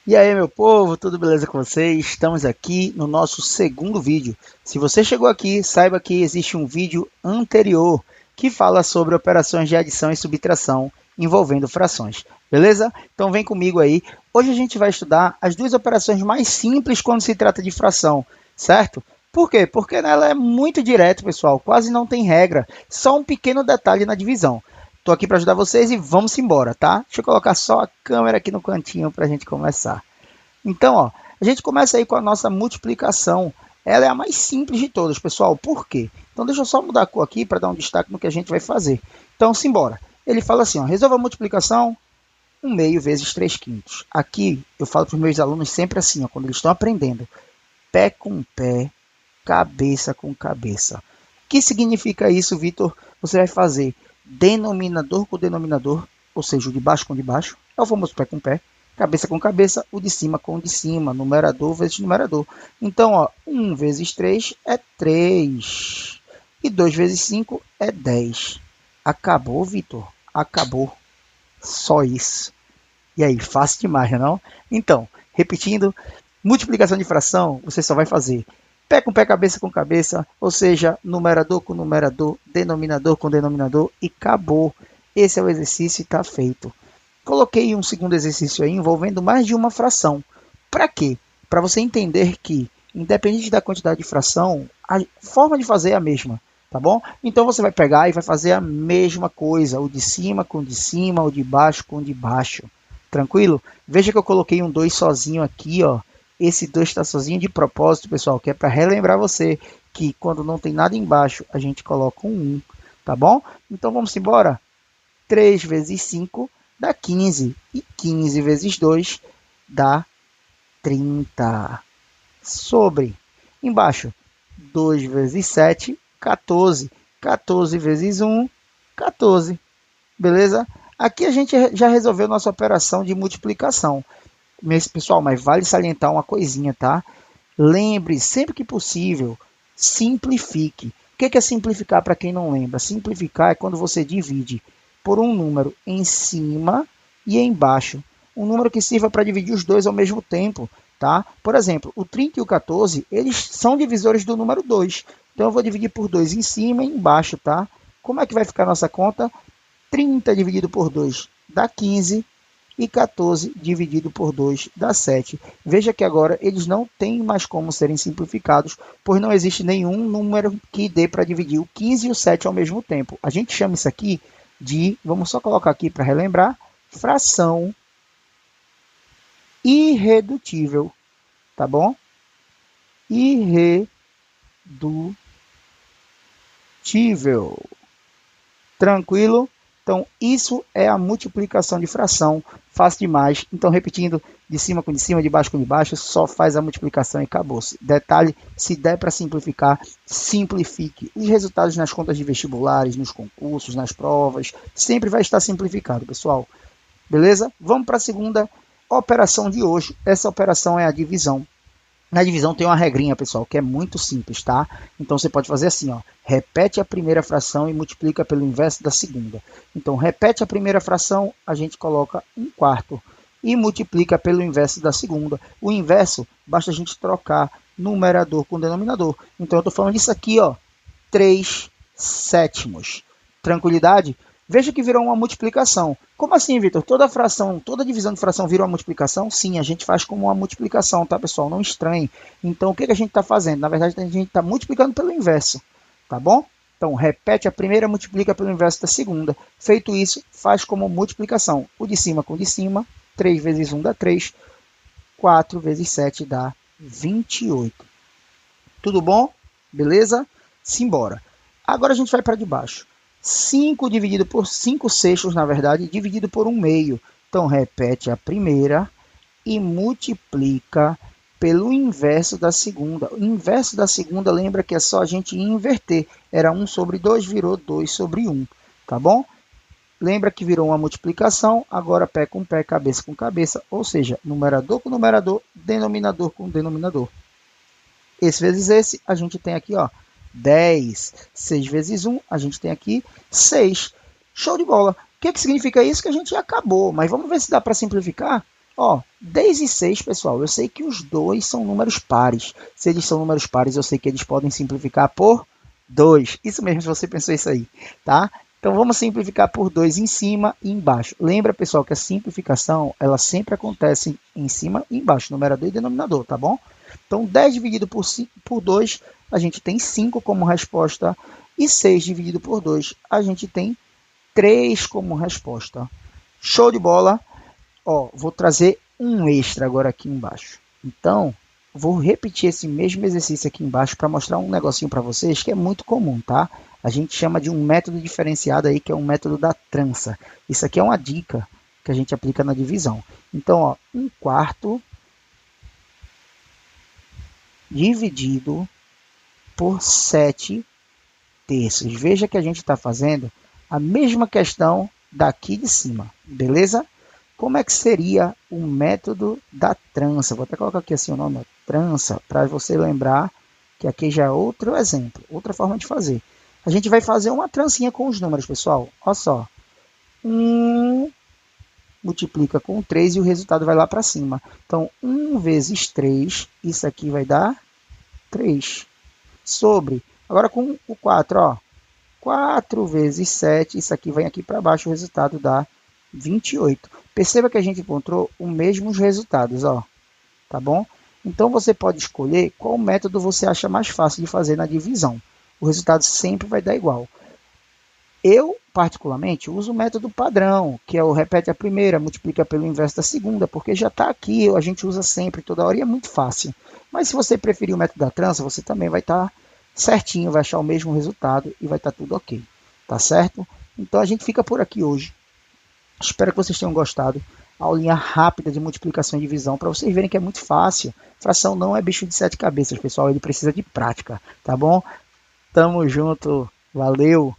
E aí, meu povo, tudo beleza com vocês? Estamos aqui no nosso segundo vídeo. Se você chegou aqui, saiba que existe um vídeo anterior que fala sobre operações de adição e subtração envolvendo frações, beleza? Então vem comigo aí. Hoje a gente vai estudar as duas operações mais simples quando se trata de fração, certo? Por quê? Porque ela é muito direto, pessoal, quase não tem regra, só um pequeno detalhe na divisão. Estou aqui para ajudar vocês e vamos embora, tá? Deixa eu colocar só a câmera aqui no cantinho para a gente começar. Então, ó, a gente começa aí com a nossa multiplicação. Ela é a mais simples de todas, pessoal. Por quê? Então, deixa eu só mudar a cor aqui para dar um destaque no que a gente vai fazer. Então, simbora. Ele fala assim, ó, resolva a multiplicação 1/2 vezes 3/5. Aqui, eu falo para os meus alunos sempre assim, ó, quando eles estão aprendendo. Pé com pé, cabeça com cabeça. O que significa isso, Vitor? Você vai fazer denominador com denominador, ou seja, o de baixo com o de baixo, é o famoso pé com pé, cabeça com cabeça, o de cima com o de cima, numerador vezes numerador. Então, ó, 1 vezes 3 é 3, e 2 vezes 5 é 10. Acabou, Vitor? Acabou. Só isso. E aí, fácil demais, não? Então, repetindo, multiplicação de fração, você só vai fazer pé com pé, cabeça com cabeça, ou seja, numerador com numerador, denominador com denominador, e acabou. Esse é o exercício e está feito. Coloquei um segundo exercício aí envolvendo mais de uma fração. Para quê? Para você entender que, independente da quantidade de fração, a forma de fazer é a mesma, tá bom? Então você vai pegar e vai fazer a mesma coisa, o de cima com o de cima, o de baixo com o de baixo. Tranquilo? Veja que eu coloquei um 2 sozinho aqui, ó. Esse 2 está sozinho de propósito, pessoal, que é para relembrar você que quando não tem nada embaixo, a gente coloca um 1, tá bom? Então vamos embora? 3 vezes 5 dá 15, e 15 vezes 2 dá 30. Sobre, embaixo, 2 vezes 7, 14. 14 vezes 1, 14. Beleza? Aqui a gente já resolveu nossa operação de multiplicação. Pessoal, mas vale salientar uma coisinha, tá? Lembre, sempre que possível, simplifique. O que é simplificar para quem não lembra? Simplificar é quando você divide por um número em cima e embaixo. Um número que sirva para dividir os dois ao mesmo tempo, tá? Por exemplo, o 30 e o 14, eles são divisores do número 2. Então, eu vou dividir por 2 em cima e embaixo, tá? Como é que vai ficar a nossa conta? 30 dividido por 2 dá 15 e 14 dividido por 2 dá 7. Veja que agora eles não têm mais como serem simplificados, pois não existe nenhum número que dê para dividir o 15 e o 7 ao mesmo tempo. A gente chama isso aqui de, vamos só colocar aqui para relembrar, fração irredutível, tá bom? Irredutível. Tranquilo? Então, isso é a multiplicação de fração. Fácil demais. Então, repetindo, de cima com de cima, de baixo com de baixo, só faz a multiplicação e acabou-se. Detalhe, se der para simplificar, simplifique. Os resultados nas contas de vestibulares, nos concursos, nas provas, sempre vai estar simplificado, pessoal. Beleza? Vamos para a segunda operação de hoje. Essa operação é a divisão. Na divisão tem uma regrinha, pessoal, que é muito simples, tá? Então, você pode fazer assim, ó. Repete a primeira fração e multiplica pelo inverso da segunda. Então, repete a primeira fração, a gente coloca 1/4 e multiplica pelo inverso da segunda. O inverso, basta a gente trocar numerador com denominador. Então, eu estou falando disso aqui, ó, 3/7. Tranquilidade? Veja que virou uma multiplicação. Como assim, Vitor? Toda fração, toda divisão de fração vira uma multiplicação? Sim, a gente faz como uma multiplicação, tá, pessoal? Não estranhe. Então, o que a gente está fazendo? Na verdade, a gente está multiplicando pelo inverso, tá bom? Então, repete a primeira, multiplica pelo inverso da segunda. Feito isso, faz como multiplicação. O de cima com o de cima, 3 vezes 1 dá 3, 4 vezes 7 dá 28. Tudo bom? Beleza? Simbora. Agora a gente vai para de baixo. 5 dividido por 5/6, na verdade, dividido por 1/2. Então, repete a primeira e multiplica pelo inverso da segunda. O inverso da segunda, lembra que é só a gente inverter. Era 1/2, virou 2/1, tá bom? Lembra que virou uma multiplicação, agora pé com pé, cabeça com cabeça, ou seja, numerador com numerador, denominador com denominador. Esse vezes esse, a gente tem aqui, ó, 10. 6 vezes 1, a gente tem aqui 6. Show de bola. O que significa isso? Que a gente acabou. Mas vamos ver se dá para simplificar. Ó, 10 e 6, pessoal, eu sei que os dois são números pares. Se eles são números pares, eu sei que eles podem simplificar por 2. Isso mesmo, se você pensou isso aí, tá? Então, vamos simplificar por 2 em cima e embaixo. Lembra, pessoal, que a simplificação, ela sempre acontece em cima e embaixo, numerador e denominador, tá bom? Então, 10 dividido por 2, a gente tem 5 como resposta. E 6 dividido por 2, a gente tem 3 como resposta. Show de bola! Ó, vou trazer um extra agora aqui embaixo. Então, vou repetir esse mesmo exercício aqui embaixo para mostrar um negocinho para vocês que é muito comum, tá? A gente chama de um método diferenciado aí, que é um método da trança. Isso aqui é uma dica que a gente aplica na divisão. Então, ó, 1/4 dividido por 7 terços. Veja que a gente está fazendo a mesma questão daqui de cima, beleza? Como é que seria o método da trança? Vou até colocar aqui assim o nome, ó, trança, para você lembrar que aqui já é outro exemplo, outra forma de fazer. A gente vai fazer uma trancinha com os números, pessoal. Olha só. 1 multiplica com 3 e o resultado vai lá para cima. Então, 1 vezes 3, isso aqui vai dar 3. Sobre, agora com o 4, ó. 4 vezes 7, isso aqui vem aqui para baixo, o resultado dá 28. Perceba que a gente encontrou os mesmos resultados, ó, tá bom? Então, você pode escolher qual método você acha mais fácil de fazer na divisão. O resultado sempre vai dar igual. Eu, particularmente, uso o método padrão, que é o repete a primeira, multiplica pelo inverso da segunda, porque já está aqui, a gente usa sempre, toda hora, e é muito fácil. Mas se você preferir o método da trança, você também vai estar certinho, vai achar o mesmo resultado e vai estar tudo ok, tá certo? Então a gente fica por aqui hoje. Espero que vocês tenham gostado. Aulinha rápida de multiplicação e divisão, para vocês verem que é muito fácil. Fração não é bicho de 7 cabeças, pessoal, ele precisa de prática, tá bom? Tamo junto, valeu!